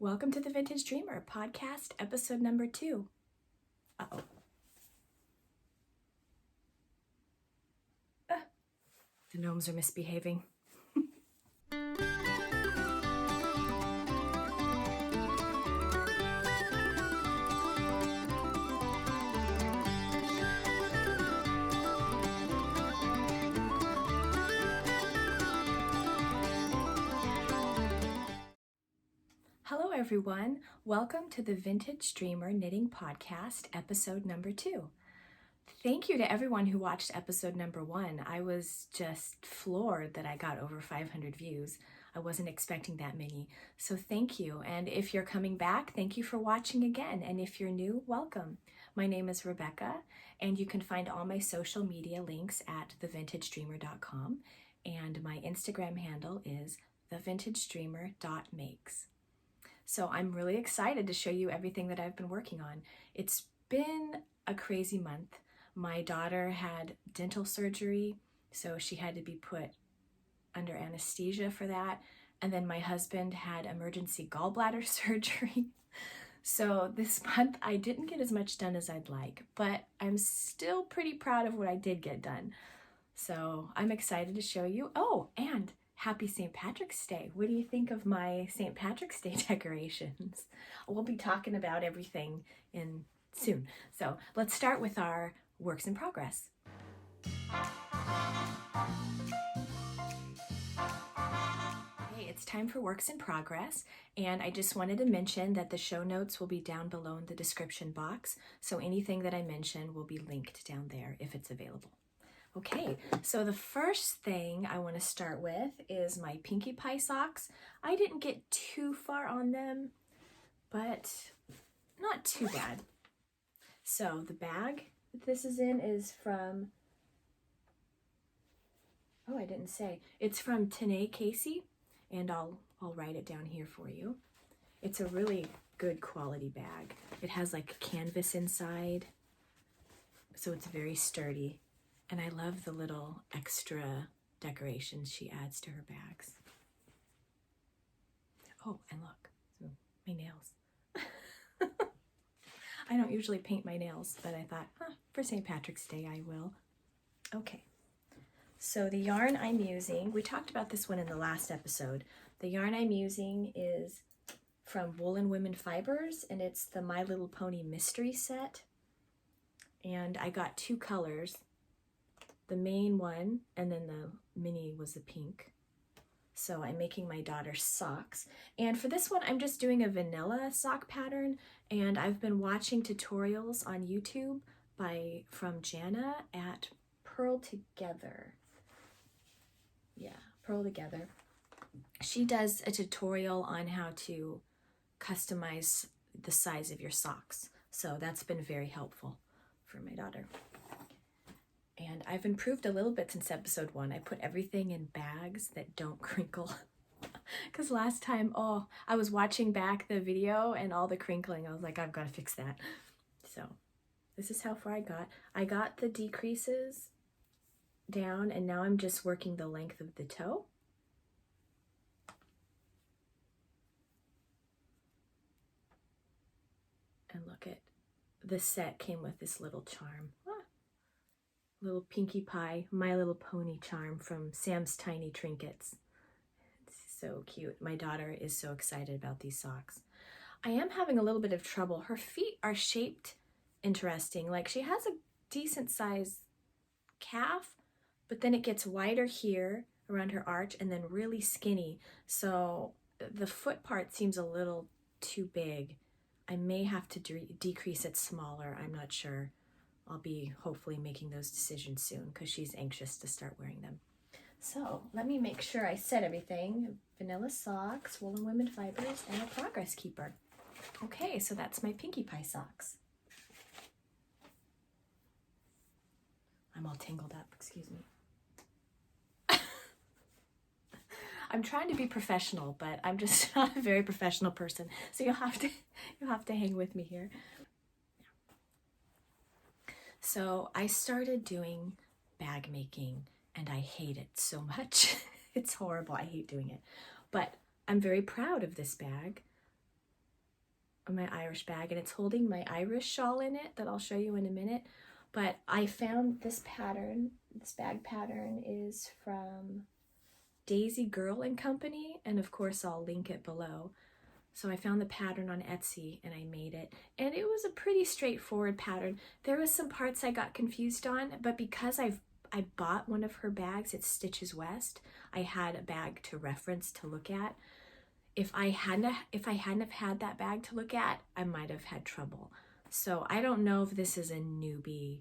Welcome to the Vintage Dreamer podcast, episode number 2. Uh-oh. The gnomes are misbehaving. Hello everyone, welcome to the Vintage Dreamer Knitting Podcast, episode number 2. Thank you to everyone who watched episode number 1. I was just floored that I got over 500 views. I wasn't expecting that many, so thank you. And if you're coming back, thank you for watching again. And if you're new, welcome. My name is Rebecca, and you can find all my social media links at thevintagedreamer.com, and my Instagram handle is thevintagedreamer.makes. So I'm really excited to show you everything that I've been working on. It's been a crazy month. My daughter had dental surgery, so she had to be put under anesthesia for that. And then my husband had emergency gallbladder surgery. So this month I didn't get as much done as I'd like, but I'm still pretty proud of what I did get done. So I'm excited to show you. Oh, and happy St. Patrick's Day. What do you think of my St. Patrick's Day decorations? We'll be talking about everything soon. So let's start with our works in progress. Okay, it's time for works in progress, and I just wanted to mention that the show notes will be down below in the description box, so anything that I mention will be linked down there if it's available. Okay, so the first thing I want to start with is my Pinkie Pie Socks. I didn't get too far on them, but not too bad. So the bag that this is in is from, oh, I didn't say. It's from Tannei Casey, and I'll write it down here for you. It's a really good quality bag. It has like canvas inside, so it's very sturdy. And I love the little extra decorations she adds to her bags. Oh, and look, so my nails. I don't usually paint my nails, but I thought, for St. Patrick's Day I will. Okay, so the yarn I'm using, we talked about this one in the last episode. The yarn I'm using is from Woolen Women Fibers, and it's the My Little Pony Mystery Set. And I got 2 colors. The main one, and then the mini was the pink. So I'm making my daughter's socks. And for this one, I'm just doing a vanilla sock pattern, and I've been watching tutorials on YouTube from Jana at Purl Together. Yeah, Purl Together. She does a tutorial on how to customize the size of your socks. So that's been very helpful for my daughter. And I've improved a little bit since episode 1. I put everything in bags that don't crinkle. Because last time, I was watching back the video and all the crinkling. I was like, I've got to fix that. So this is how far I got. I got the decreases down, and now I'm just working the length of the toe. And look at, the set came with this little charm. Little Pinkie Pie, My Little Pony charm from Sam's Tiny Trinkets. It's so cute. My daughter is so excited about these socks. I am having a little bit of trouble. Her feet are shaped interesting. Like, she has a decent size calf, but then it gets wider here around her arch and then really skinny. So the foot part seems a little too big. I may have to decrease it smaller. I'm not sure. I'll be hopefully making those decisions soon because she's anxious to start wearing them. So let me make sure I said everything. Vanilla socks, Woolen Women Fibers, and a progress keeper. Okay, so that's my Pinkie Pie Socks. I'm all tangled up, excuse me. I'm trying to be professional, but I'm just not a very professional person. So you'll have to hang with me here. So I started doing bag making, and I hate it so much. It's horrible. I hate doing it. But I'm very proud of this bag. my Irish bag, and it's holding my Irish shawl in it that I'll show you in a minute. But I found this pattern. This bag pattern is from Daisy Girl and Company, and of course I'll link it below. So I found the pattern on Etsy and I made it, and it was a pretty straightforward pattern. There was some parts I got confused on, but because I bought one of her bags, it's Stitches West, I had a bag to reference to look at. If I hadn't have had that bag to look at, I might have had trouble. So I don't know if this is a newbie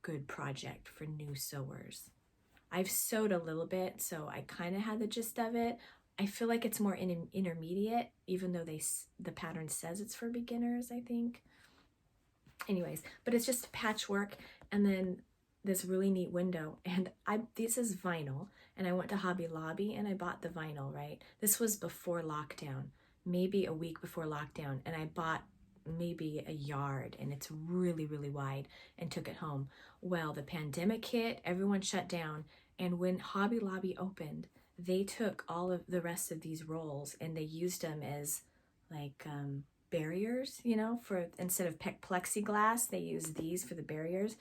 good project for new sewers. I've sewed a little bit, so I kind of had the gist of it. I feel like it's more intermediate, even though the pattern says it's for beginners, I think. Anyways, but it's just patchwork, and then this really neat window, and this is vinyl, and I went to Hobby Lobby and I bought the vinyl, right? This was before lockdown, maybe a week before lockdown, and I bought maybe a yard, and it's really, really wide, and took it home. Well, the pandemic hit, everyone shut down, and when Hobby Lobby opened, they took all of the rest of these rolls and they used them as like barriers, you know, for instead of plexiglass, they use these for the barriers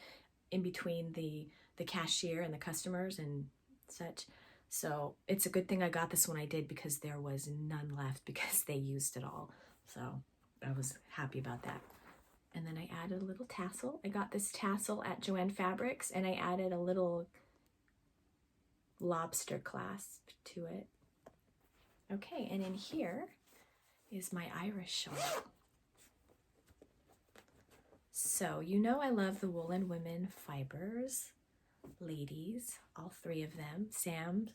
in between the cashier and the customers and such. So it's a good thing I got this when I did, because there was none left because they used it all. So I was happy about that. And then I added a little tassel. I got this tassel at Joann Fabrics, and I added a little lobster clasp to it. Okay, and in here is my Irish shawl. So you know I love the Woolen Women Fibers ladies, all three of them. Sam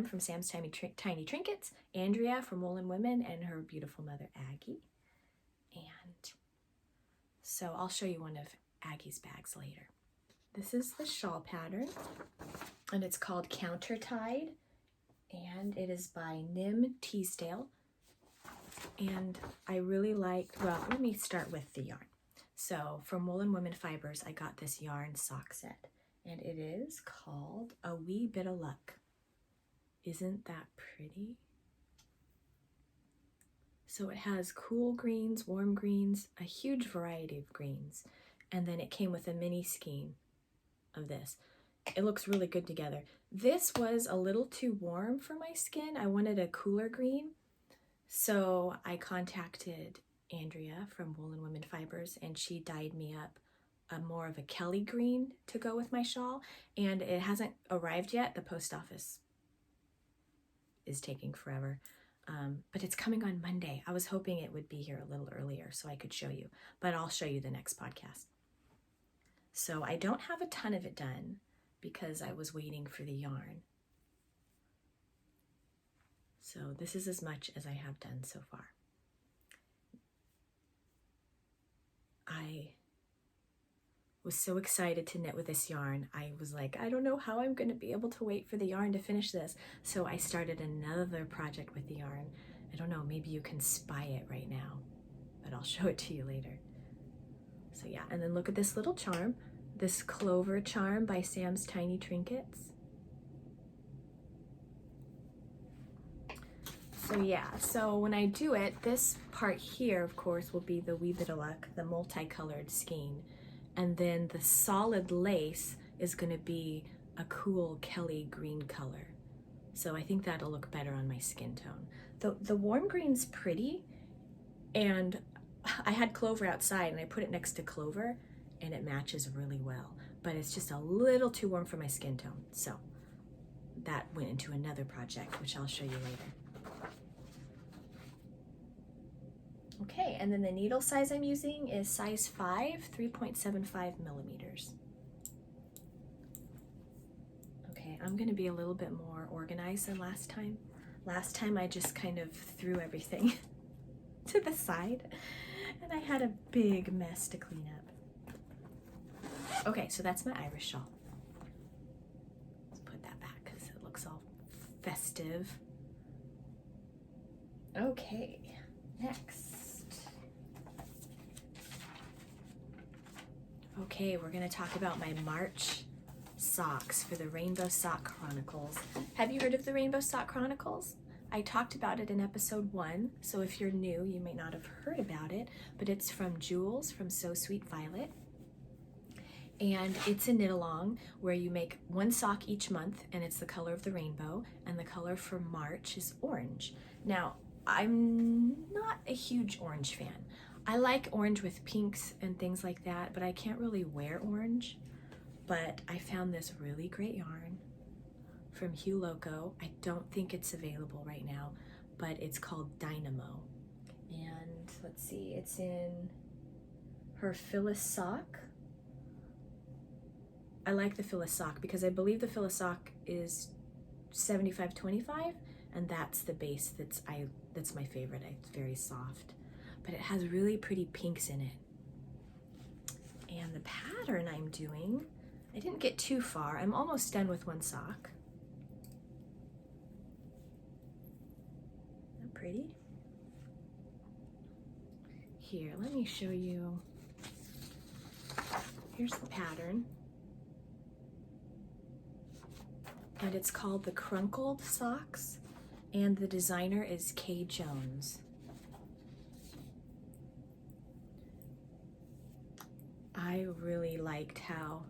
from Sam's Tiny Trinkets, Andrea from Woolen Women, and her beautiful mother Aggie. And so I'll show you one of Aggie's bags later. This is the shawl pattern, and it's called Countertide, and it is by Teasdale. And I really liked, well, let me start with the yarn. So from Woolen Women Fibers, I got this yarn sock set, and it is called A Wee Bit of Luck. Isn't that pretty? So it has cool greens, warm greens, a huge variety of greens, and then it came with a mini skein of this. It looks really good together. This was a little too warm for my skin. I wanted a cooler green, so I contacted Andrea from Woolen Women Fibers, and she dyed me up more of a Kelly green to go with my shawl, and it hasn't arrived yet. The post office is taking forever, but it's coming on Monday. I was hoping it would be here a little earlier so I could show you, but I'll show you the next podcast. So I don't have a ton of it done because I was waiting for the yarn. So this is as much as I have done so far. I was so excited to knit with this yarn. I was like, I don't know how I'm going to be able to wait for the yarn to finish this. So I started another project with the yarn. I don't know, maybe you can spy it right now, but I'll show it to you later. So yeah, and then look at this little charm, this Clover Charm by Sam's Tiny Trinkets. So yeah, so when I do it, this part here, of course, will be the Wee Bit of Luck, the multicolored skein. And then the solid lace is going to be a cool Kelly green color. So I think that'll look better on my skin tone. The warm green's pretty, and I had Clover outside and I put it next to Clover and it matches really well, but it's just a little too warm for my skin tone. So that went into another project, which I'll show you later. Okay, and then the needle size I'm using is size 5, 3.75 millimeters. Okay, I'm gonna be a little bit more organized than last time. Last time I just kind of threw everything to the side and I had a big mess to clean up. Okay, so that's my Irish shawl. Let's put that back because it looks all festive. Okay, next. Okay, we're gonna talk about my March socks for the Rainbow Sock Chronicles. Have you heard of the Rainbow Sock Chronicles? I talked about it in episode 1, so if you're new, you may not have heard about it, but it's from Jooles from So Sweet Violet. And it's a knit along where you make one sock each month, and it's the color of the rainbow, and the color for March is orange. Now, I'm not a huge orange fan. I like orange with pinks and things like that, but I can't really wear orange. But I found this really great yarn from Hue Loco. I don't think it's available right now, but it's called Dynamo. And let's see, it's in her Phyllis sock. I like the Phyllis sock because I believe the Phyllis sock is 75-25, and that's the base that's my favorite. It's very soft, but it has really pretty pinks in it. And the pattern I'm doing, I didn't get too far. I'm almost done with one sock. Pretty. Here, let me show you. Here's the pattern. And it's called the Crunkled Socks, and the designer is Kay Jones. I really liked how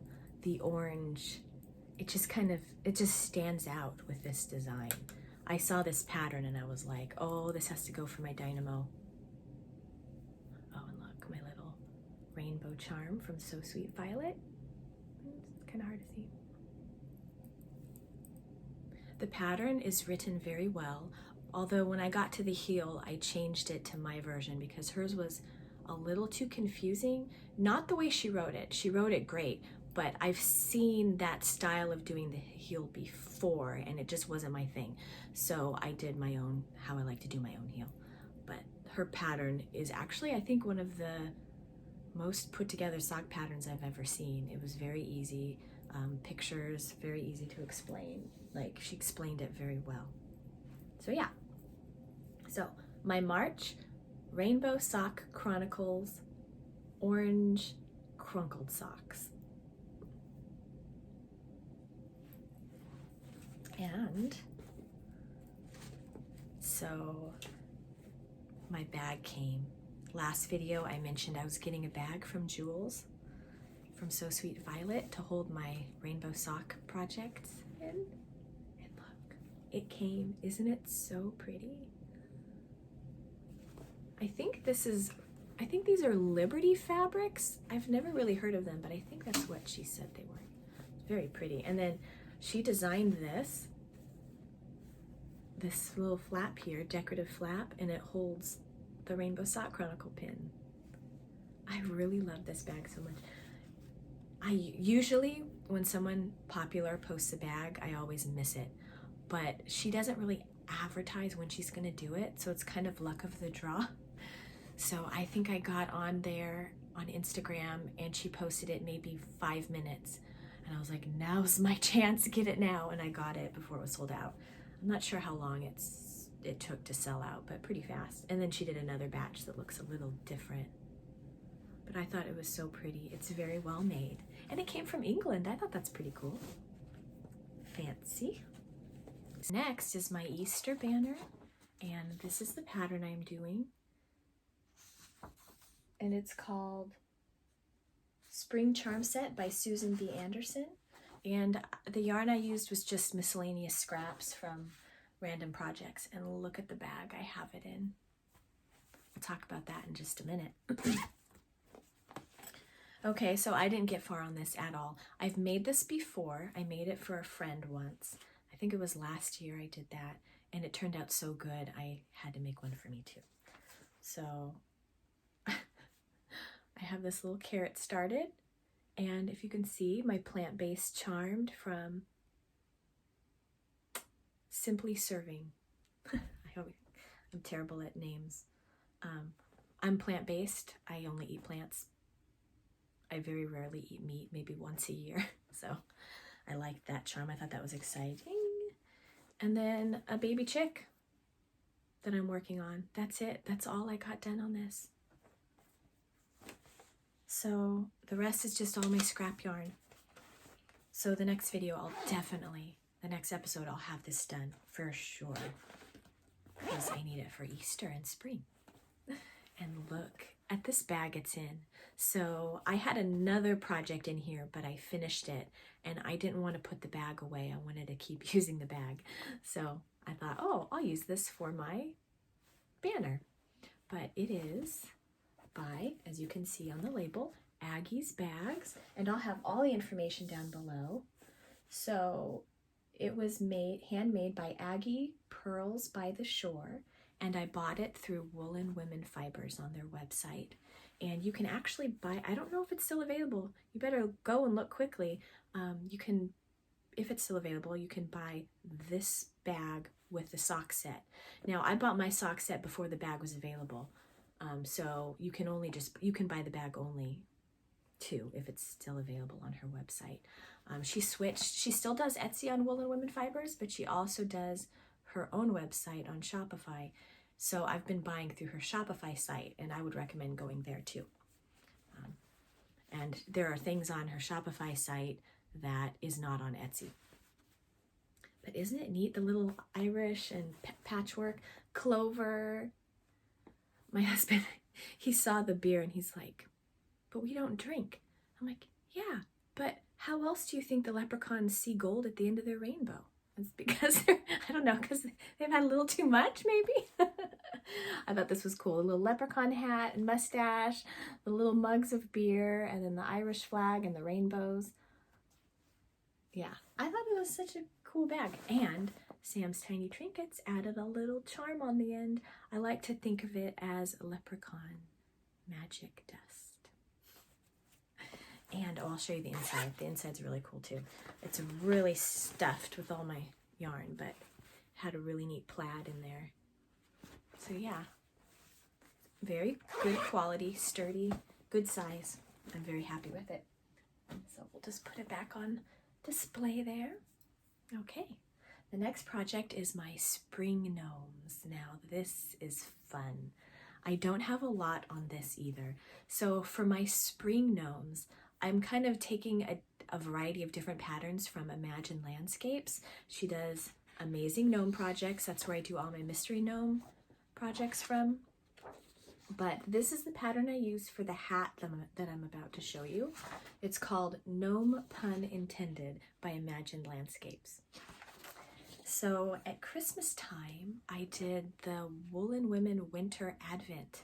the orange, it just stands out with this design. I saw this pattern and I was like, oh, this has to go for my Dynamo. Oh, and look, my little rainbow charm from So Sweet Violet. It's kind of hard to see. The pattern is written very well, although when I got to the heel, I changed it to my version because hers was a little too confusing. Not the way she wrote it. She wrote it great, but I've seen that style of doing the heel before and it just wasn't my thing. So I did my own, how I like to do my own heel. But her pattern is actually, I think, one of the most put together sock patterns I've ever seen. It was very easy, pictures, very easy to explain. Like, she explained it very well. So yeah, so my March Rainbow Sock Chronicles Orange Crunkled Socks. And so my bag came. Last video I mentioned I was getting a bag from Jooles from So Sweet Violet to hold my rainbow sock projects in. And look, it came. Isn't it so pretty? I think these are Liberty fabrics. I've never really heard of them, but I think that's what she said they were. It's very pretty. And then she designed this little flap here, decorative flap, and it holds the Rainbow Sock Chronicle pin. I really love this bag so much. I usually, when someone popular posts a bag, I always miss it, but she doesn't really advertise when she's gonna do it, so it's kind of luck of the draw. So I think I got on there on Instagram and she posted it maybe 5 minutes, and I was like, now's my chance, get it now, and I got it before it was sold out. I'm not sure how long it took to sell out, but pretty fast. And then she did another batch that looks a little different, but I thought it was so pretty. It's very well made, and it came from England. I thought that's pretty cool. Fancy. Next is my Easter banner, and this is the pattern I'm doing, and it's called Spring Charm Set by Susan B. Anderson. And the yarn I used was just miscellaneous scraps from random projects. And look at the bag I have it in. We'll talk about that in just a minute. Okay, so I didn't get far on this at all. I've made this before. I made it for a friend once. I think it was last year I did that. And it turned out so good, I had to make one for me too. So I have this little carrot started. And if you can see, my plant-based charmed from Simply Serving. I'm terrible at names. I'm plant-based. I only eat plants. I very rarely eat meat, maybe once a year. So I liked that charm. I thought that was exciting. And then a baby chick that I'm working on. That's it. That's all I got done on this. So the rest is just all my scrap yarn. So the next video, the next episode, I'll have this done for sure. because I need it for Easter and spring. And look at this bag it's in. So I had another project in here, but I finished it and I didn't want to put the bag away. I wanted to keep using the bag. So I thought, oh, I'll use this for my banner. But it is by, as you can see on the label, Aggie's Bags, and I'll have all the information down below. So it was handmade by Aggie Pearls by the Shore, and I bought it through Woolen Women Fibers on their website. And you can actually buy, I don't know if it's still available. You better go and look quickly. You can, if it's still available, you can buy this bag with the sock set. Now, I bought my sock set before the bag was available. So you can you can buy the bag only too, if it's still available on her website. She switched, she still does Etsy on Woolen Women Fibers, but she also does her own website on Shopify. So I've been buying through her Shopify site, and I would recommend going there too. And there are things on her Shopify site that is not on Etsy. But isn't it neat, the little Irish and patchwork? Clover. My husband, he saw the beer and he's like, but we don't drink. I'm like, yeah, but how else do you think the leprechauns see gold at the end of their rainbow? It's because they're, I don't know, because they've had a little too much, maybe? I thought this was cool. A little leprechaun hat and mustache, the little mugs of beer, and then the Irish flag and the rainbows. Yeah, I thought it was such a cool bag. And Sam's Tiny Trinkets added a little charm on the end. I like to think of it as leprechaun magic dust. And oh, I'll show you the inside. The inside's really cool too. It's really stuffed with all my yarn, but had a really neat plaid in there. So yeah, very good quality, sturdy, good size. I'm very happy with it. So we'll just put it back on display there. Okay, the next project is my spring gnomes. Now this is fun. I don't have a lot on this either. So for my spring gnomes, I'm kind of taking a variety of different patterns from Imagine Landscapes. She does amazing gnome projects. That's where I do all my mystery gnome projects from. But this is the pattern I use for the hat that I'm about to show you. It's called Gnome Pun Intended by Imagine Landscapes. So at Christmas time, I did the Woolen Women Winter Advent.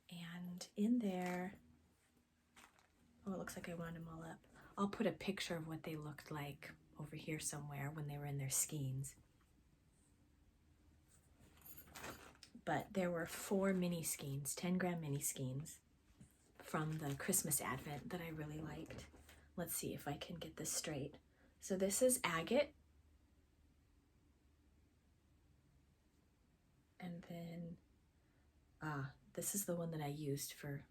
And in there, oh, it looks like I wound them all up. I'll put a picture of what they looked like over here somewhere when they were in their skeins. But there were 4 mini skeins, 10-gram mini skeins from the Christmas Advent that I really liked. Let's see if I can get this straight. So this is agate. And then, this is the one that I used for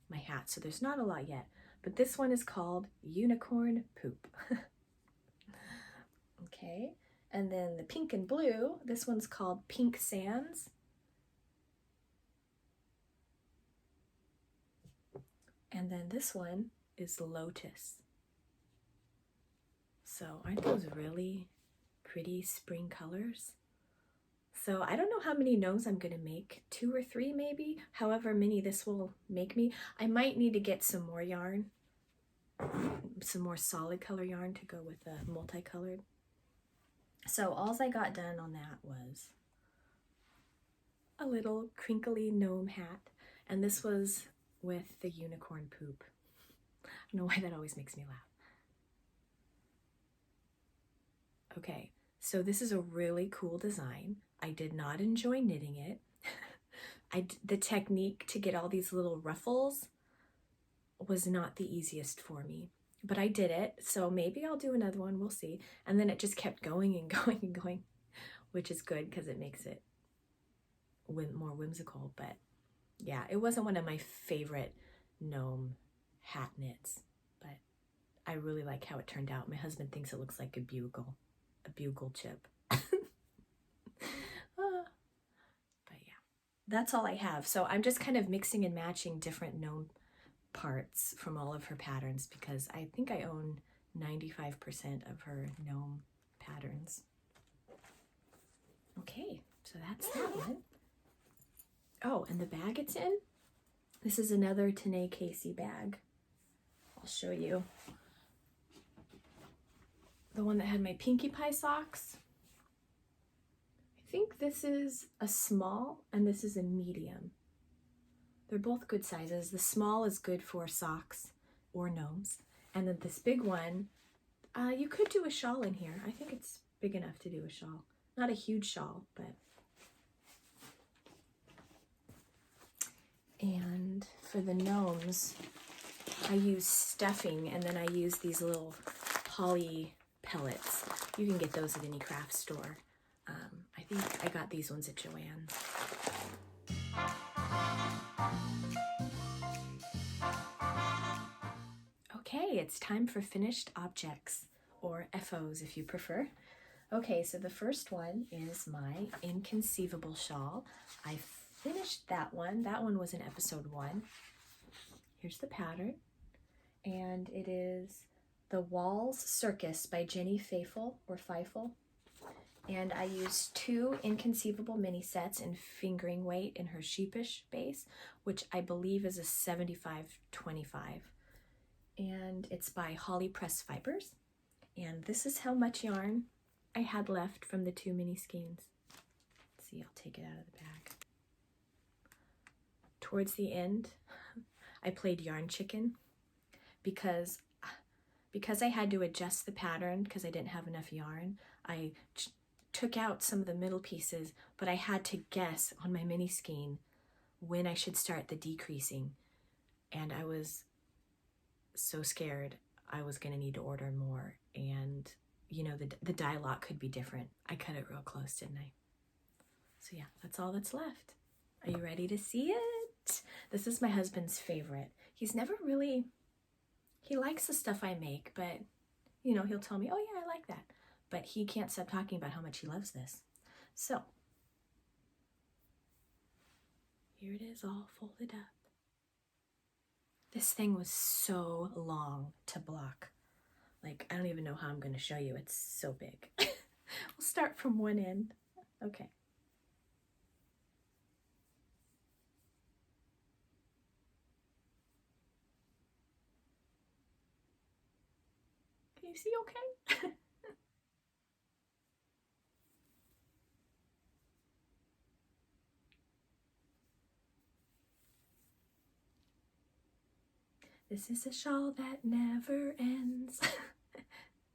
my hat. So there's not a lot yet, but this one is called Unicorn Poop. Okay, and then the pink and blue, this one's called Pink Sands. And then this one is Lotus. So aren't those really pretty spring colors? So I don't know how many gnomes I'm going to make, 2 or 3 maybe, however many this will make me. I might need to get some more yarn, some more solid color yarn to go with the multicolored. So all I got done on that was a little crinkly gnome hat, and this was with the unicorn poop. I don't know why that always makes me laugh. Okay, so this is a really cool design. I did not enjoy knitting it. The technique to get all these little ruffles was not the easiest for me, but I did it. So maybe I'll do another one, we'll see. And then it just kept going and going and going, which is good because it makes it more whimsical. But yeah, it wasn't one of my favorite gnome hat knits, but I really like how it turned out. My husband thinks it looks like a bugle chip. But yeah, that's all I have. So I'm just kind of mixing and matching different gnome parts from all of her patterns because I think I own 95% of her gnome patterns. Okay, So that's that one. Oh, and the bag it's in, this is another Tannei Casey bag. I'll show you. The one that had my Pinkie Pie socks. I think this is a small and this is a medium. They're both good sizes. The small is good for socks or gnomes. And then this big one, you could do a shawl in here. I think it's big enough to do a shawl. Not a huge shawl, but. And for the gnomes, I use stuffing and then I use these little holly pellets. You can get those at any craft store. I think I got these ones at Joann's. Okay, it's time for finished objects, or FOs if you prefer. Okay, so the first one is my Inconceivable shawl. I finished that one. That one was in episode 1. Here's the pattern. And it is The Walls Circus by Jenny Feifel, or Feifel. And I used 2 Inconceivable mini sets in fingering weight in her sheepish base, which I believe is a 75-25. And it's by Holly Press Fibers. And this is how much yarn I had left from the 2 mini skeins. Let's see, I'll take it out of the bag. Towards the end, I played yarn chicken because I had to adjust the pattern because I didn't have enough yarn. I took out some of the middle pieces, but I had to guess on my mini skein when I should start the decreasing. And I was so scared I was going to need to order more. And, you know, the dye lot could be different. I cut it real close, didn't I? So yeah, that's all that's left. Are you ready to see it? This is my husband's favorite. He's never really, he likes the stuff I make, but, you know, he'll tell me, oh yeah, I like that. But he can't stop talking about how much he loves this. So, here it is all folded up. This thing was so long to block. Like, I don't even know how I'm going to show you. It's so big. We'll start from one end. Okay. Can you see okay? This is a shawl that never ends.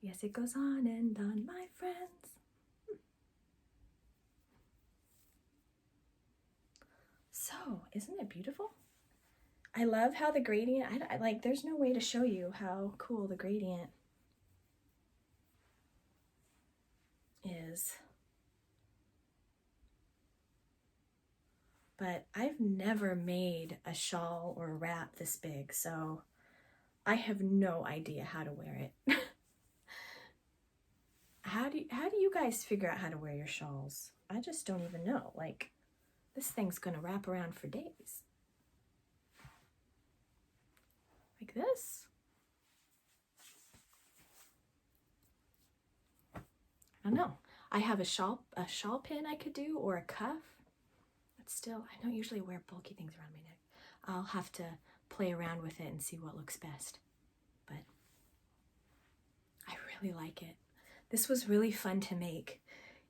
Yes, it goes on and on, my friends. So, isn't it beautiful? I love how the gradient, I like, there's no way to show you how cool the gradient is. But I've never made a shawl or a wrap this big, so I have no idea how to wear it. How do you guys figure out how to wear your shawls? I just don't even know. Like, this thing's gonna wrap around for days. Like this. I don't know. I have a shawl pin I could do, or a cuff. But still, I don't usually wear bulky things around my neck. I'll have to play around with it and see what looks best. But I really like it. This was really fun to make.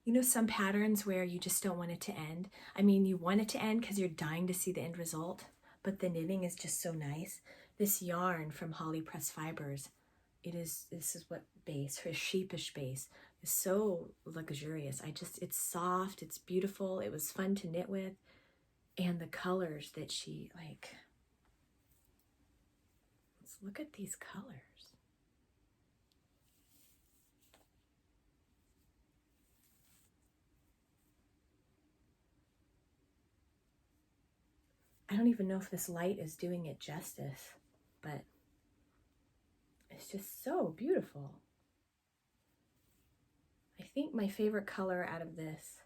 You know, some patterns where you just don't want it to end. I mean, you want it to end because you're dying to see the end result, but the knitting is just so nice. This yarn from Holly Press Fibers, this is what base, her sheepish base, is so luxurious. It's soft, it's beautiful, it was fun to knit with, and the colors that she, like, let's look at these colors. I don't even know if this light is doing it justice, but it's just so beautiful. I think my favorite color out of this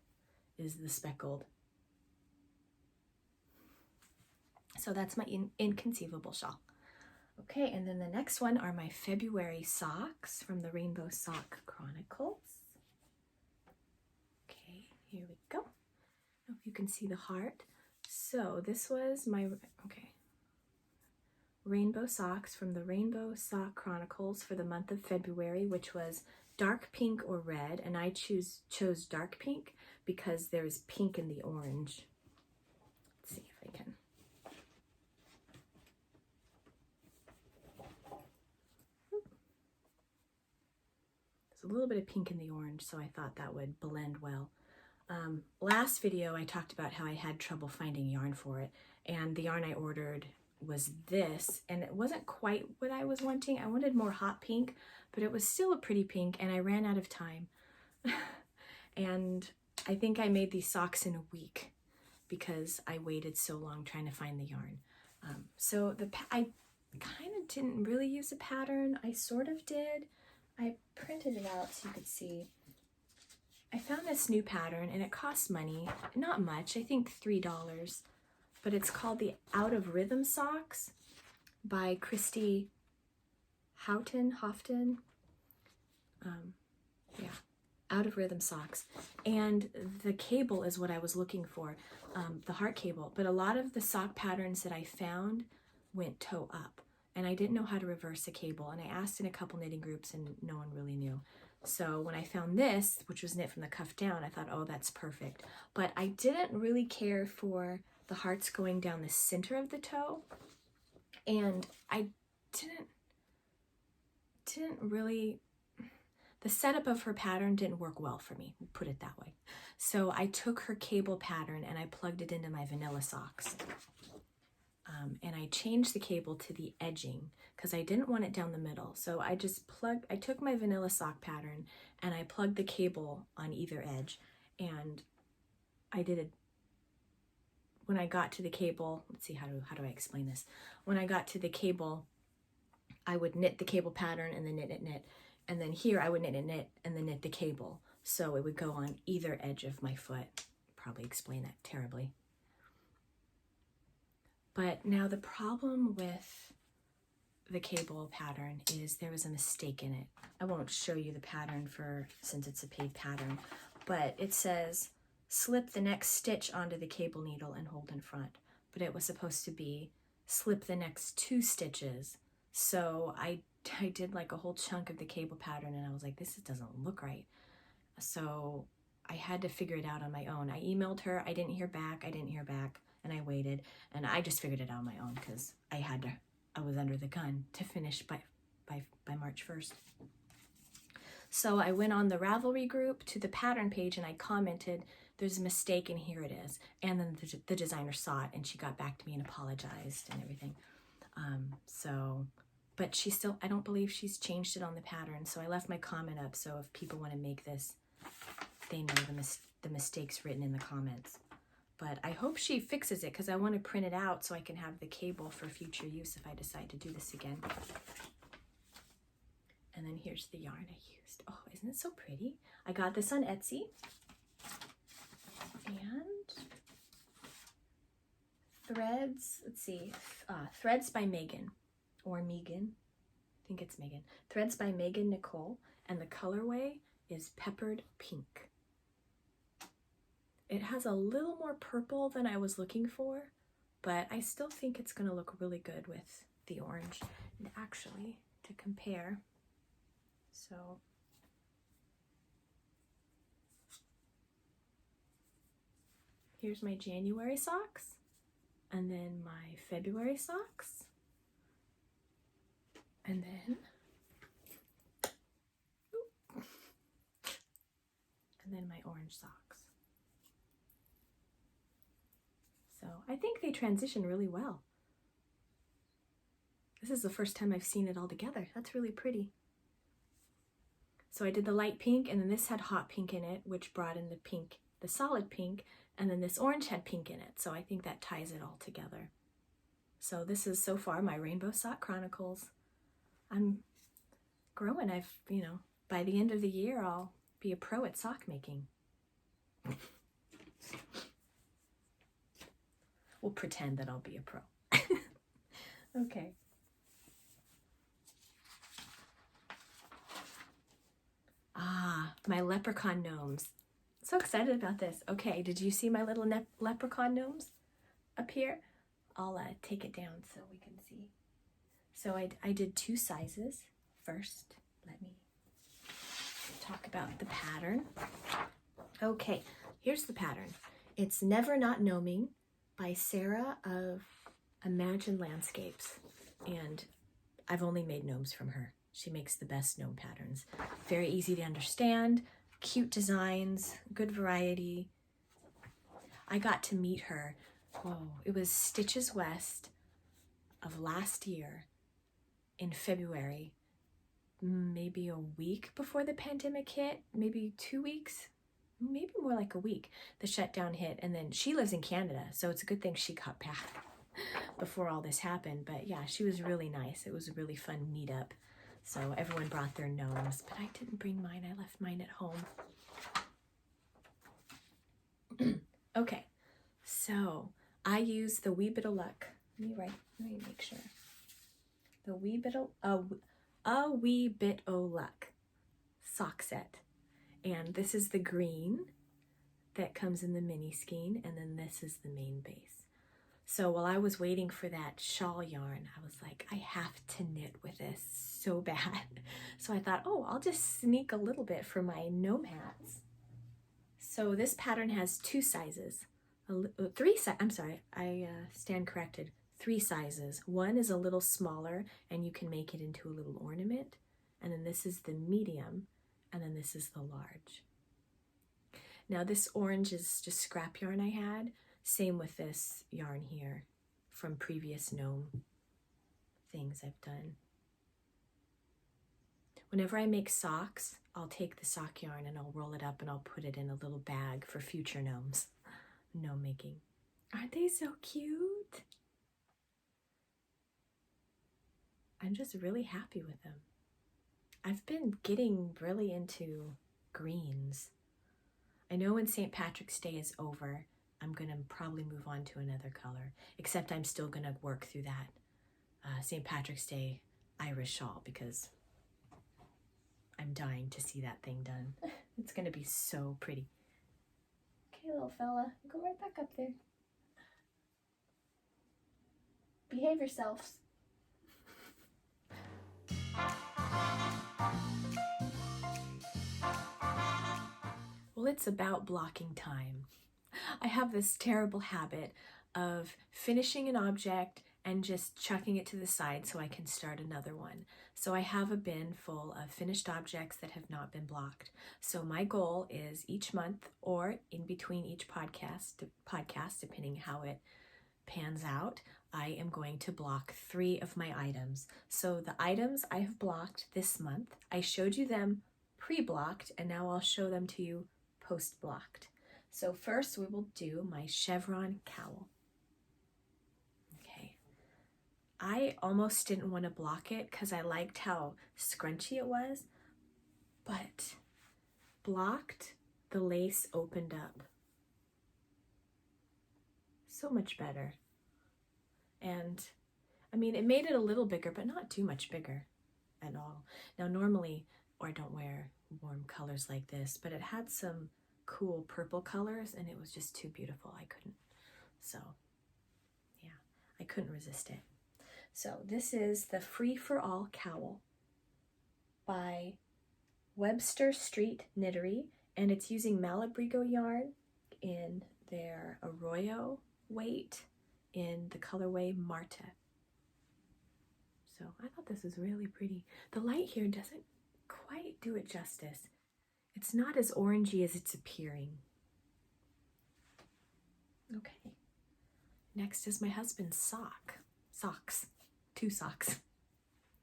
is the speckled. So that's my Inconceivable shawl. Okay, and then the next one are my February socks from the Rainbow Sock Chronicles. Okay, here we go. I don't know if you can see the heart. So this was my, okay, rainbow socks from the Rainbow Sock Chronicles for the month of February, which was dark pink or red, and I chose dark pink because there's pink in the orange. Let's see if I can. There's a little bit of pink in the orange, so I thought that would blend well. Last video I talked about how I had trouble finding yarn for it, and the yarn I ordered was this, and it wasn't quite what I was wanting. I wanted more hot pink, but it was still a pretty pink, and I ran out of time. And I think I made these socks in a week because I waited so long trying to find the yarn. So I kind of didn't really use a pattern. I sort of did. I printed it out so you could see. I found this new pattern, and it cost money. Not much, I think $3. But it's called the Out of Rhythm Socks by Christy Houghton. Yeah, Out of Rhythm Socks. And the cable is what I was looking for, the heart cable. But a lot of the sock patterns that I found went toe up, and I didn't know how to reverse a cable. And I asked in a couple knitting groups, and no one really knew. So when I found this, which was knit from the cuff down, I thought, oh, that's perfect. But I didn't really care for the hearts going down the center of the toe, and I didn't really, the setup of her pattern didn't work well for me, put it that way. So I took her cable pattern and I plugged it into my vanilla socks. And I changed the cable to the edging because I didn't want it down the middle. So I took my vanilla sock pattern and I plugged the cable on either edge, and I did it. When I got to the cable, let's see, how do I explain this? When I got to the cable, I would knit the cable pattern and then knit. And then here I would knit and then knit the cable. So it would go on either edge of my foot. Probably explain that terribly. But now the problem with the cable pattern is there was a mistake in it. I won't show you the pattern since it's a paid pattern, but it says slip the next stitch onto the cable needle and hold in front. But it was supposed to be slip the next 2 stitches. So I did like a whole chunk of the cable pattern, and I was like, this doesn't look right. So I had to figure it out on my own. I emailed her, I didn't hear back, and I waited, and I just figured it out on my own because I was under the gun to finish by March 1st. So I went on the Ravelry group to the pattern page and I commented, there's a mistake and here it is. And then the designer saw it and she got back to me and apologized and everything. But she still, I don't believe she's changed it on the pattern. So I left my comment up so if people want to make this, they know the mistakes written in the comments. But I hope she fixes it because I want to print it out so I can have the cable for future use if I decide to do this again. And then here's the yarn I used. Oh, isn't it so pretty? I got this on Etsy. And threads, let's see, Threads by Megan, or Megan, I think it's Megan. Threads by Megan Nicole, and the colorway is Peppered Pink. It has a little more purple than I was looking for, but I still think it's going to look really good with the orange. And actually, to compare, so here's my January socks, and then my February socks, and then my orange socks. So I think they transition really well. This is the first time I've seen it all together. That's really pretty. So I did the light pink, and then this had hot pink in it, which brought in the pink, the solid pink, and then this orange had pink in it. So I think that ties it all together. So this is so far my Rainbow Sock Chronicles. I'm growing. By the end of the year, I'll be a pro at sock making. We'll pretend that I'll be a pro. Okay. My Leprechaun gnomes. So excited about this. Okay, did you see my little leprechaun gnomes up here? I'll take it down so we can see. So I did 2 sizes. First, let me talk about the pattern. Okay, here's the pattern. It's Never Not Gnoming by Sarah of Imagine Landscapes. And I've only made gnomes from her. She makes the best gnome patterns. Very easy to understand, cute designs, good variety. I got to meet her, it was Stitches West of last year in February, maybe a week before the pandemic hit, maybe 2 weeks, maybe more like a week. The shutdown hit, and then she lives in Canada, so it's a good thing she got back before all this happened. But yeah, she was really nice. It was a really fun meetup. So everyone brought their gnomes, but I didn't bring mine. I left mine at home. Okay, so I use the Wee Bit of Luck. Let me make sure. The Wee Bit of, A Wee Bit O' Luck sock set. And this is the green that comes in the mini skein, and then this is the main base. So while I was waiting for that shawl yarn, I was like, I have to knit with this so bad. So I thought, oh, I'll just sneak a little bit for my gnome hats. So this pattern has 2 sizes. 3 sizes, I'm sorry, I stand corrected. 3 sizes. One is a little smaller, and you can make it into a little ornament. And then this is the medium, and then this is the large. Now this orange is just scrap yarn I had. Same with this yarn here from previous gnome things I've done. Whenever I make socks, I'll take the sock yarn and I'll roll it up and I'll put it in a little bag for future gnomes. Gnome making. Aren't they so cute? I'm just really happy with them. I've been getting really into greens. I know when St. Patrick's Day is over, I'm going to probably move on to another color, except I'm still going to work through that St. Patrick's Day Irish shawl because I'm dying to see that thing done. It's going to be so pretty. Okay, little fella, go right back up there. Behave yourselves. Well, it's about blocking time. I have this terrible habit of finishing an object and just chucking it to the side so I can start another one. So I have a bin full of finished objects that have not been blocked. So my goal is each month or in between each podcast, depending how it pans out, I am going to block 3 of my items. So the items I have blocked this month, I showed you them pre-blocked, and now I'll show them to you post-blocked. So first we will do my chevron cowl. Okay, I almost didn't want to block it because I liked how scrunchy it was, but blocked, the lace opened up. So much better. And I mean, it made it a little bigger, but not too much bigger at all. Now normally, I don't wear warm colors like this, but it had some cool purple colors and it was just too beautiful. I couldn't, so yeah, I couldn't resist it. So this is the Free for All Cowl by Webster Street Knittery, and it's using Malabrigo yarn in their Arroyo weight in the colorway Marta. So I thought this was really pretty. The light here doesn't quite do it justice. It's not as orangey as it's appearing. Okay. Next is my husband's socks. 2 socks.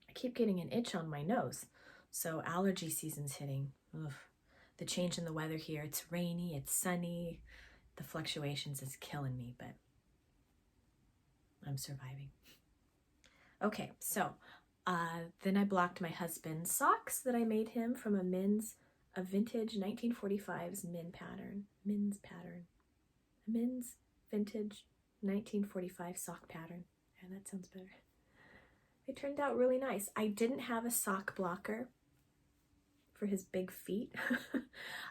I keep getting an itch on my nose. So allergy season's hitting. Ugh. The change in the weather here, it's rainy, it's sunny. The fluctuations is killing me, but I'm surviving. Okay, so then I blocked my husband's socks that I made him from a vintage 1945's men's pattern. A men's vintage 1945 sock pattern. Yeah, that sounds better. They turned out really nice. I didn't have a sock blocker for his big feet.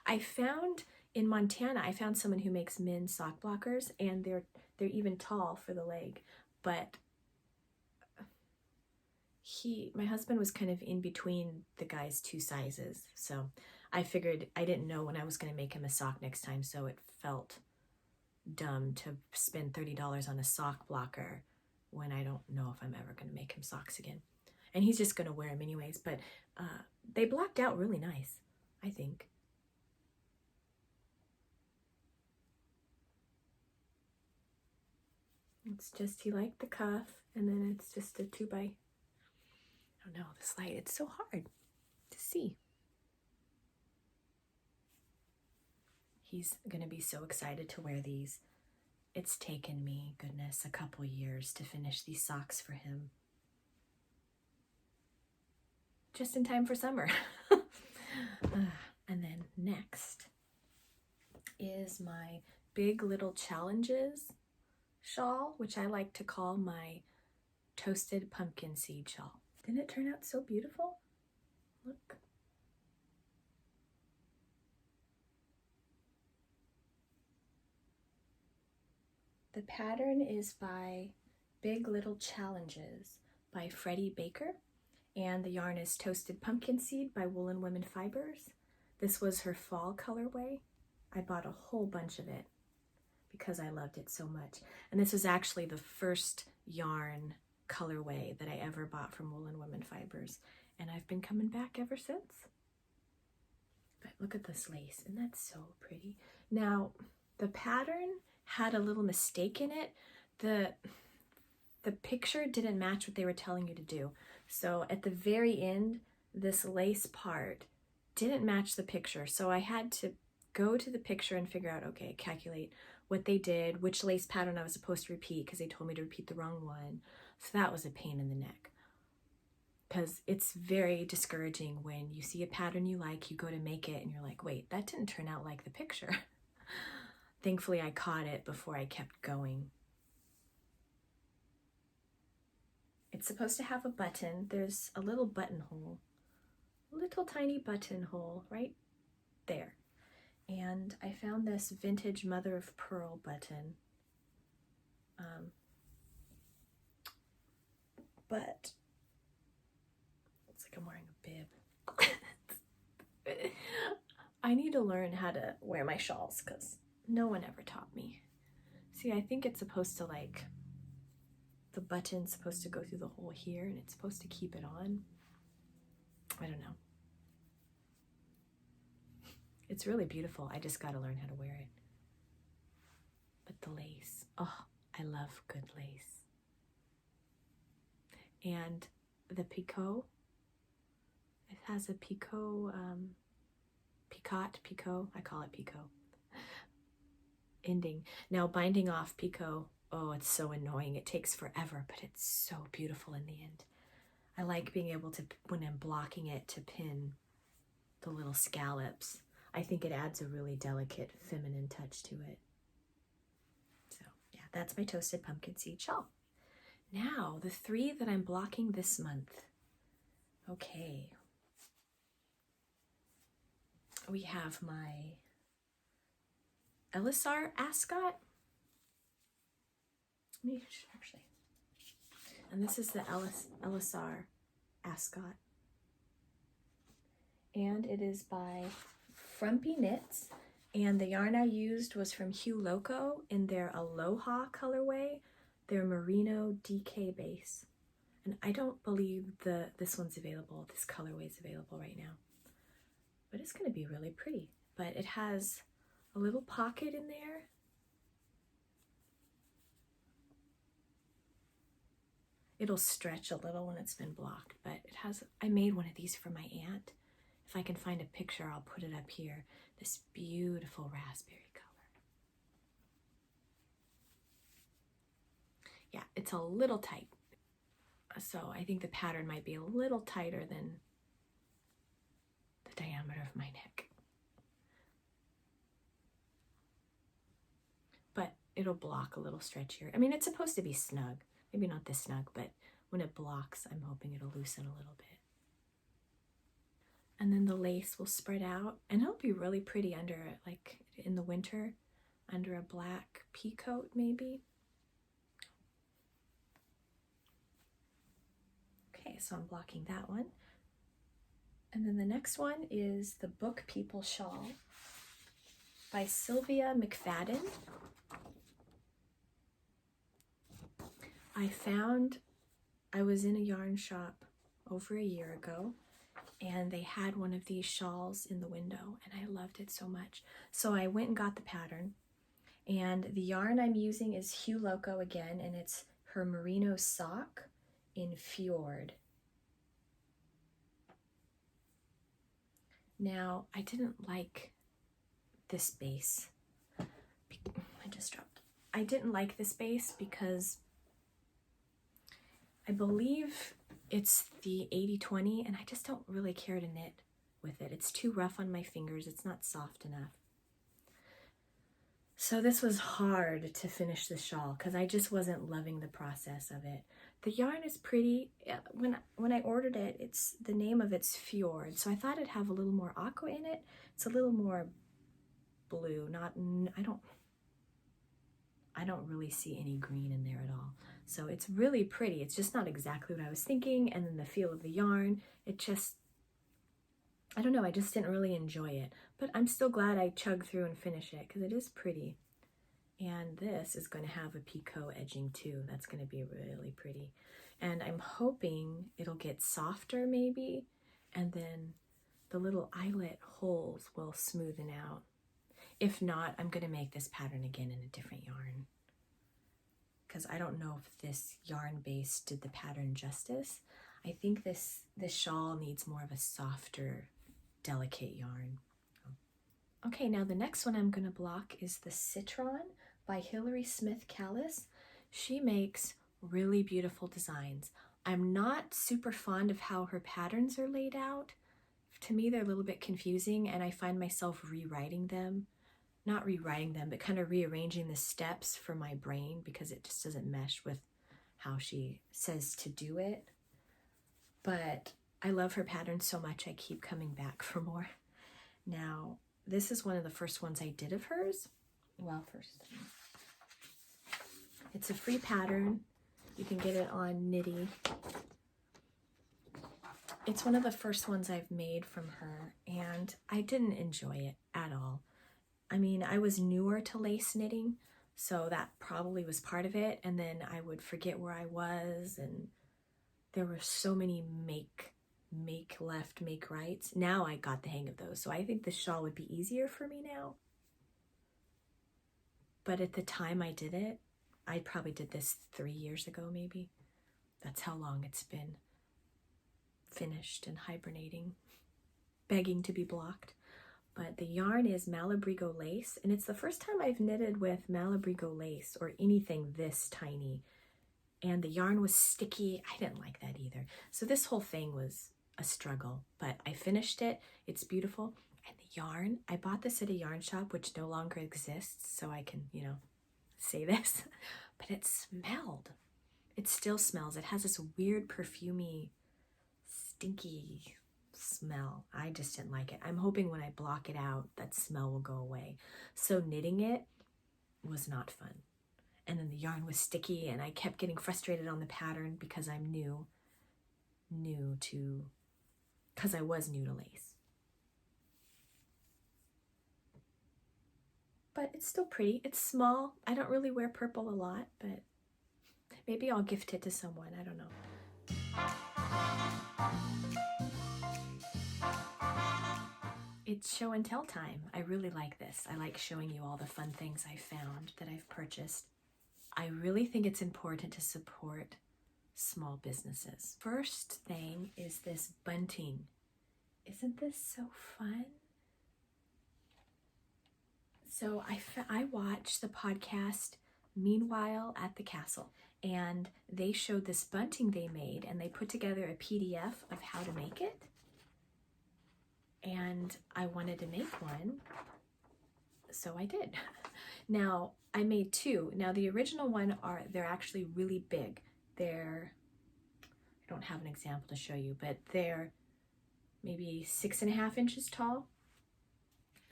I found in Montana, I found someone who makes men's sock blockers, and they're even tall for the leg, but my husband was kind of in between the guy's two sizes, so I figured I didn't know when I was going to make him a sock next time, so it felt dumb to spend $30 on a sock blocker when I don't know if I'm ever going to make him socks again. And he's just going to wear them anyways, but they blocked out really nice, I think. It's just, he liked the cuff, and then it's just a 2x. I don't know, this light, it's so hard to see. He's gonna be so excited to wear these. It's taken me, goodness, a couple years to finish these socks for him. Just in time for summer. And then next is my Big Little Challenges shawl, which I like to call my toasted pumpkin seed shawl. Didn't it turn out so beautiful? Look. The pattern is by Big Little Challenges by Freddie Baker, and the yarn is Toasted Pumpkin Seed by Woolen Women Fibers. This was her fall colorway. I bought a whole bunch of it because I loved it so much. And this was actually the first yarn colorway that I ever bought from Woolen Women Fibers, and I've been coming back ever since. But look at this lace, and that's so pretty. Now, the pattern had a little mistake in it. The picture didn't match what they were telling you to do. So at the very end, this lace part didn't match the picture. So I had to go to the picture and figure out, okay, calculate what they did, which lace pattern I was supposed to repeat, because they told me to repeat the wrong one. So that was a pain in the neck, because it's very discouraging when you see a pattern you like, you go to make it, and you're like, wait, that didn't turn out like the picture. Thankfully, I caught it before I kept going. It's supposed to have a button. There's a little buttonhole, little tiny buttonhole right there. And I found this vintage mother of pearl button. But it's like I'm wearing a bib. I need to learn how to wear my shawls because no one ever taught me. See, I think it's supposed to, like, the button's supposed to go through the hole here and it's supposed to keep it on. I don't know. It's really beautiful. I just got to learn how to wear it. But the lace, oh, I love good lace. And the picot, it has a picot, picot, I call it picot, ending. Now binding off picot, oh, it's so annoying. It takes forever, but it's so beautiful in the end. I like being able to, when I'm blocking it, to pin the little scallops. I think it adds a really delicate feminine touch to it. So yeah, that's my toasted pumpkin seed shawl. Now, the 3 that I'm blocking this month. Okay. We have my Elisar ascot. Actually. And this is the Elisar ascot. And it is by Frumpy Knits. And the yarn I used was from Hue Loco in their Aloha colorway, their Merino DK base. And I don't believe this one's available, this colorway is available right now. But it's going to be really pretty. But it has a little pocket in there. It'll stretch a little when it's been blocked, but it has, I made one of these for my aunt. If I can find a picture, I'll put it up here. This beautiful raspberry color. Yeah, it's a little tight. So I think the pattern might be a little tighter than the diameter of my neck. But it'll block a little stretchier. I mean, it's supposed to be snug. Maybe not this snug, but when it blocks, I'm hoping it'll loosen a little bit. And then the lace will spread out, and it'll be really pretty under it. Like, in the winter under a black pea coat maybe. Okay, so I'm blocking that one. And then the next one is the Book People Shawl by Sylvia McFadden. I was in a yarn shop over a year ago, and they had one of these shawls in the window, and I loved it so much. So I went and got the pattern, and the yarn I'm using is Hue Loco again, and it's her merino sock in Fjord. Now, I didn't like this base. I didn't like this base because I believe it's the 80-20, and I just don't really care to knit with it. It's too rough on my fingers. It's not soft enough. So this was hard to finish the shawl because I just wasn't loving the process of it. The yarn is pretty. When I ordered it, the name of it's Fjord, so I thought it'd have a little more aqua in it. It's a little more blue. I don't really see any green in there at all. So it's really pretty. It's just not exactly what I was thinking. And then the feel of the yarn, I don't know, I just didn't really enjoy it. But I'm still glad I chugged through and finished it because it is pretty. And this is going to have a picot edging too. That's going to be really pretty. And I'm hoping it'll get softer maybe. And then the little eyelet holes will smoothen out. If not, I'm going to make this pattern again in a different yarn, because I don't know if this yarn base did the pattern justice. I think this shawl needs more of a softer, delicate yarn. Okay, now the next one I'm going to block is the Citron by Hilary Smith Callis. She makes really beautiful designs. I'm not super fond of how her patterns are laid out. To me, they're a little bit confusing, and I find myself rewriting them. Not rewriting them, but kind of rearranging the steps for my brain because it just doesn't mesh with how she says to do it. But I love her pattern so much, I keep coming back for more. Now, this is one of the first ones I did of hers. Well, first, it's a free pattern. You can get it on Knitty. It's one of the first ones I've made from her, and I didn't enjoy it at all. I mean, I was newer to lace knitting, so that probably was part of it. And then I would forget where I was, and there were so many make left, make rights. Now I got the hang of those, so I think the shawl would be easier for me now. But at the time I did it, I probably did this 3 years ago maybe. That's how long it's been finished and hibernating, begging to be blocked. But the yarn is Malabrigo lace, and it's the first time I've knitted with Malabrigo lace or anything this tiny. And the yarn was sticky. I didn't like that either. So this whole thing was a struggle, but I finished it. It's beautiful. And the yarn, I bought this at a yarn shop, which no longer exists, so I can, say this. But it smelled. It still smells. It has this weird perfumey, stinky smell. I just didn't like it. I'm hoping when I block it out, that smell will go away. So knitting it was not fun. And then the yarn was sticky, and I kept getting frustrated on the pattern because I'm because I was new to lace. But it's still pretty. It's small. I don't really wear purple a lot, but maybe I'll gift it to someone. I don't know. It's show and tell time. I really like this. I like showing you all the fun things I found that I've purchased. I really think it's important to support small businesses. First thing is this bunting. Isn't this so fun? So I watched the podcast Meanwhile at the Castle, and they showed this bunting they made, and they put together a PDF of how to make it. And I wanted to make one, so I did. Now, I made two. Now, the original one they're actually really big. I don't have an example to show you, but they're maybe 6.5 inches tall.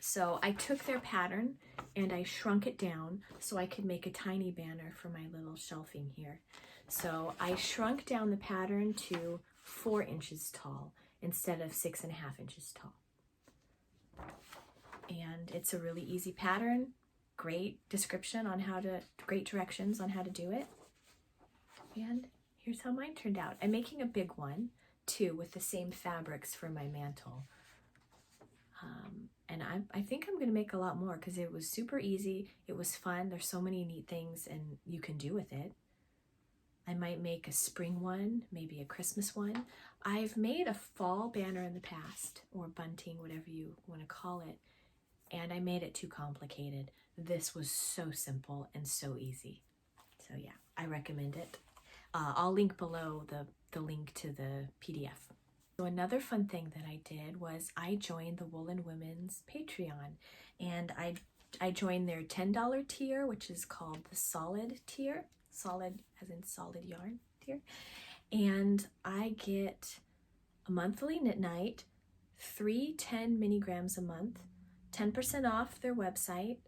So I took their pattern and I shrunk it down so I could make a tiny banner for my little shelving here. So I shrunk down the pattern to 4 inches tall instead of 6.5 inches tall. And it's a really easy pattern, great description on how to, great directions on how to do it. And here's how mine turned out. I'm making a big one too with the same fabrics for my mantle. And I think I'm gonna make a lot more because it was super easy. It was fun. There's so many neat things and you can do with it. I might make a spring one, maybe a Christmas one. I've made a fall banner in the past, or bunting, whatever you want to call it, and I made it too complicated. This was so simple and so easy. So yeah, I recommend it. I'll link below the link to the PDF. So another fun thing that I did was I joined the Woolen Women's Patreon, and I joined their $10 tier, which is called the solid tier. Solid as in solid yarn tier. And I get a monthly knit night, 3 10 minigrams a month, 10% off their website,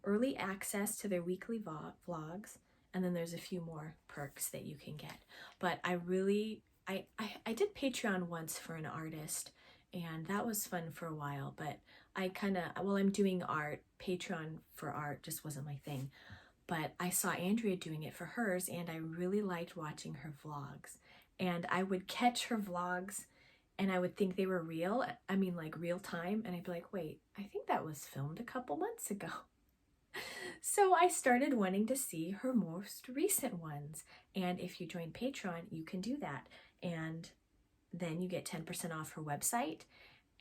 early access to their weekly vlogs, and then there's a few more perks that you can get. But I did Patreon once for an artist, and that was fun for a while, but while I'm doing art, Patreon for art just wasn't my thing. But I saw Andrea doing it for hers, and I really liked watching her vlogs. And I would catch her vlogs, and I would think they were real. I mean, like real time. And I'd be like, wait, I think that was filmed a couple months ago. So I started wanting to see her most recent ones. And if you join Patreon, you can do that. And then you get 10% off her website.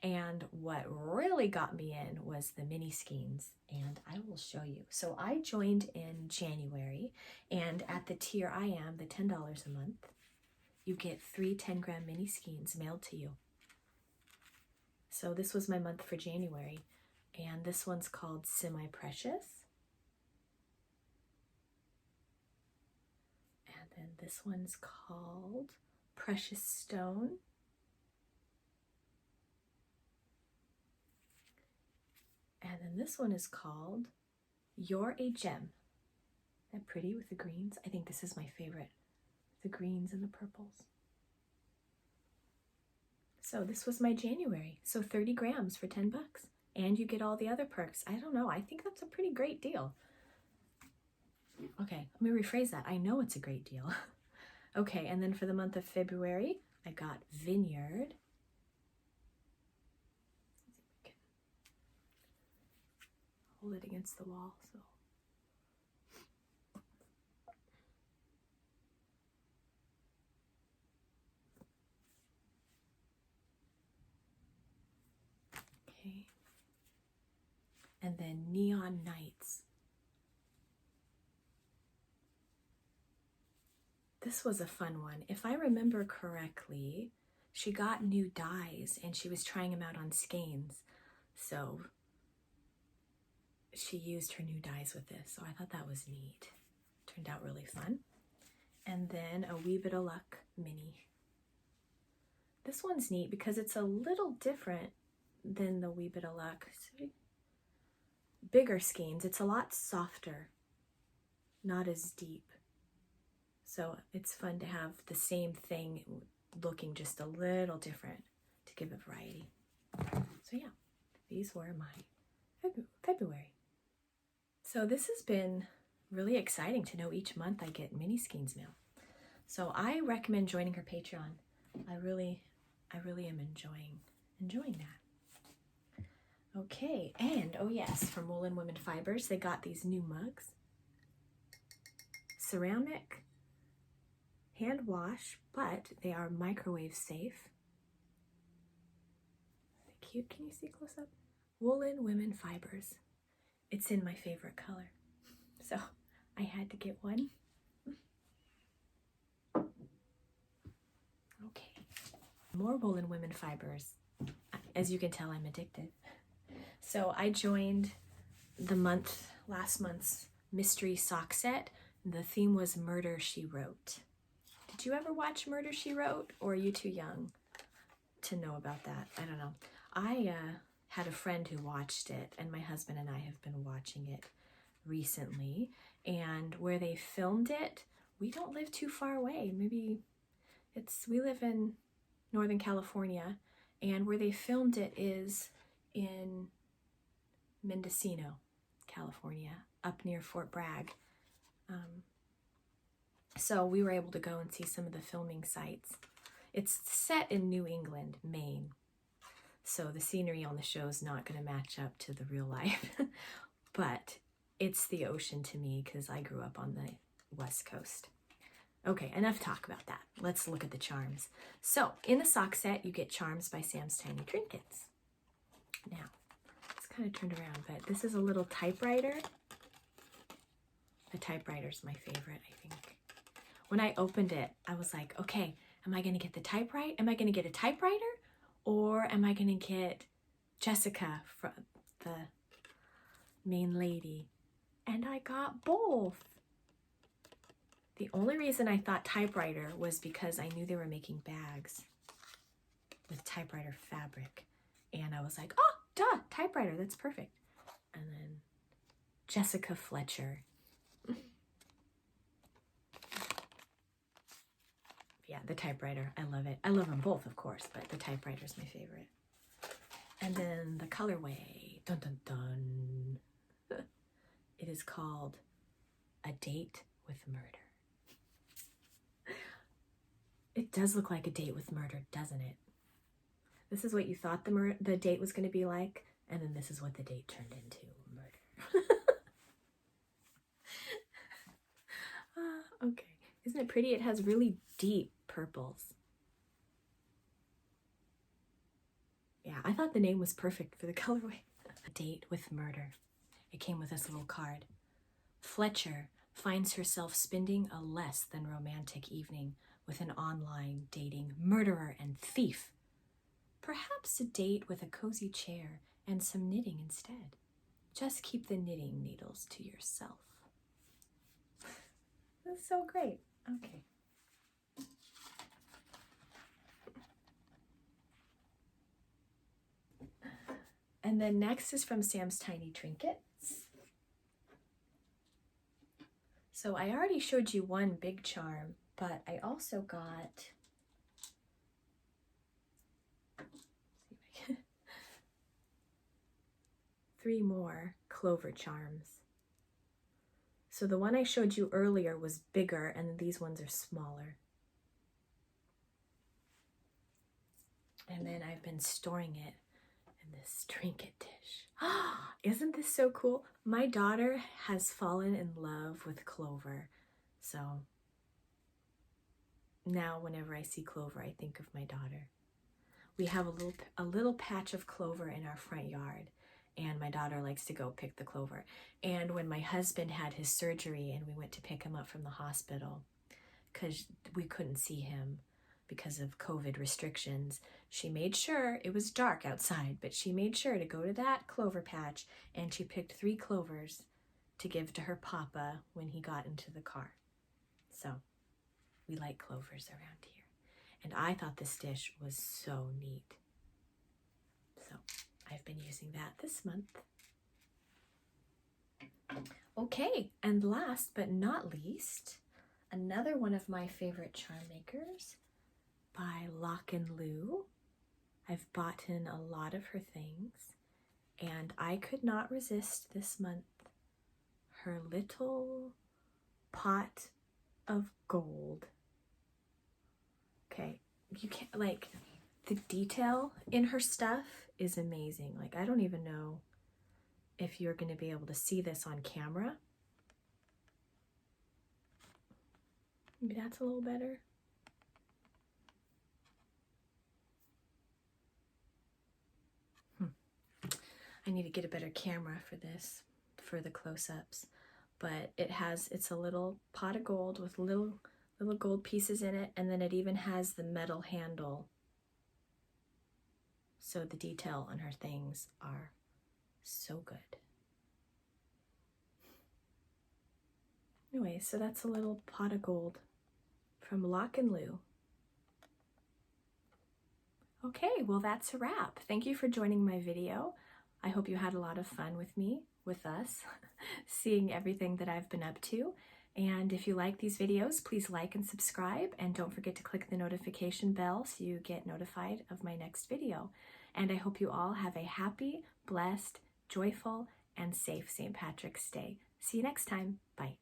And what really got me in was the mini skeins, and I will show you. So I joined in January, and at the tier I am, the $10 a month, you get 3 10-gram mini skeins mailed to you. So this was my month for January, and this one's called Semi Precious. And then this one's called Precious Stone. And then this one is called You're a Gem. Isn't that pretty with the greens? I think this is my favorite. The greens and the purples. So this was my January. So 30 grams for 10 bucks. And you get all the other perks. I don't know. I think that's a pretty great deal. Okay, let me rephrase that. I know it's a great deal. Okay, and then for the month of February, I got Vineyard. Hold it against the wall, so. Okay. And then Neon Nights. This was a fun one. If I remember correctly, she got new dyes and she was trying them out on skeins. So she used her new dyes with this, so I thought that was neat. Turned out really fun. And then a Wee Bit of Luck mini. This one's neat because it's a little different than the Wee Bit of Luck. Bigger skeins. It's a lot softer, not as deep. So it's fun to have the same thing looking just a little different to give it variety. So yeah, these were my February. So this has been really exciting to know each month I get mini skeins mail. So I recommend joining her Patreon. I really am enjoying that. Okay, and oh yes, from Woolen Women Fibers, they got these new mugs. Ceramic, hand wash, but they are microwave safe. They're cute. Can you see close up? Woolen Women Fibers. It's in my favorite color, so I had to get one. Okay, more Woolen Women Fibers. As you can tell, I'm addicted. So I joined last month's mystery sock set. The theme was Murder, She Wrote. Did you ever watch Murder, She Wrote, or are you too young to know about that? I don't know. I had a friend who watched it, and my husband and I have been watching it recently. And where they filmed it, we don't live too far away. Maybe we live in Northern California, and where they filmed it is in Mendocino, California, up near Fort Bragg. So we were able to go and see some of the filming sites. It's set in New England, Maine. So the scenery on the show is not going to match up to the real life. But it's the ocean to me because I grew up on the West Coast. Okay, enough talk about that. Let's look at the charms. So in the sock set, you get charms by Sam's Tiny Trinkets. Now, it's kind of turned around, but this is a little typewriter. The typewriter's my favorite, I think. When I opened it, I was like, okay, am I going to get the typewriter? Am I going to get a typewriter? Or am I going to get Jessica, from the main lady? And I got both. The only reason I thought typewriter was because I knew they were making bags with typewriter fabric. And I was like, oh, duh, typewriter, that's perfect. And then Jessica Fletcher. Yeah, the typewriter, I love it. I love them both, of course, but the typewriter is my favorite. And then the colorway, dun dun dun. It is called A Date with Murder. It does look like a date with murder, doesn't it? This is what you thought the date was going to be like, and then this is what the date turned into, murder. Okay, isn't it pretty? It has really deep purples. Yeah, I thought the name was perfect for the colorway. A Date with Murder. It came with this little card. Fletcher finds herself spending a less than romantic evening with an online dating murderer and thief. Perhaps a date with a cozy chair and some knitting instead. Just keep the knitting needles to yourself. That's so great. Okay. And then next is from Sam's Tiny Trinkets. So I already showed you one big charm, but I also got, three more Clover Charms. So the one I showed you earlier was bigger, and these ones are smaller. And then I've been storing it in this trinket dish. Isn't this so cool? My daughter has fallen in love with clover. So now whenever I see clover, I think of my daughter. We have a little patch of clover in our front yard, and my daughter likes to go pick the clover. And when my husband had his surgery and we went to pick him up from the hospital, because we couldn't see him because of COVID restrictions, she made sure, it was dark outside, but she made sure to go to that clover patch, and she picked 3 clovers to give to her papa when he got into the car. So we like clovers around here. And I thought this dish was so neat. So I've been using that this month. Okay, and last but not least, another one of my favorite charm makers by Loch Lou. I've bought in a lot of her things, and I could not resist this month her little pot of gold. Okay, you can't, like, the detail in her stuff is amazing. Like, I don't even know if you're going to be able to see this on camera. Maybe that's a little better. I need to get a better camera for this, for the close-ups. But it's a little pot of gold with little gold pieces in it, and then it even has the metal handle. So the detail on her things are so good. Anyway, so that's a little pot of gold from Loch Lou. Okay, well that's a wrap. Thank you for joining my video. I hope you had a lot of fun with me, with us, seeing everything that I've been up to. And if you like these videos, please like and subscribe, and don't forget to click the notification bell so you get notified of my next video. And I hope you all have a happy, blessed, joyful, and safe St. Patrick's Day. See you next time. Bye.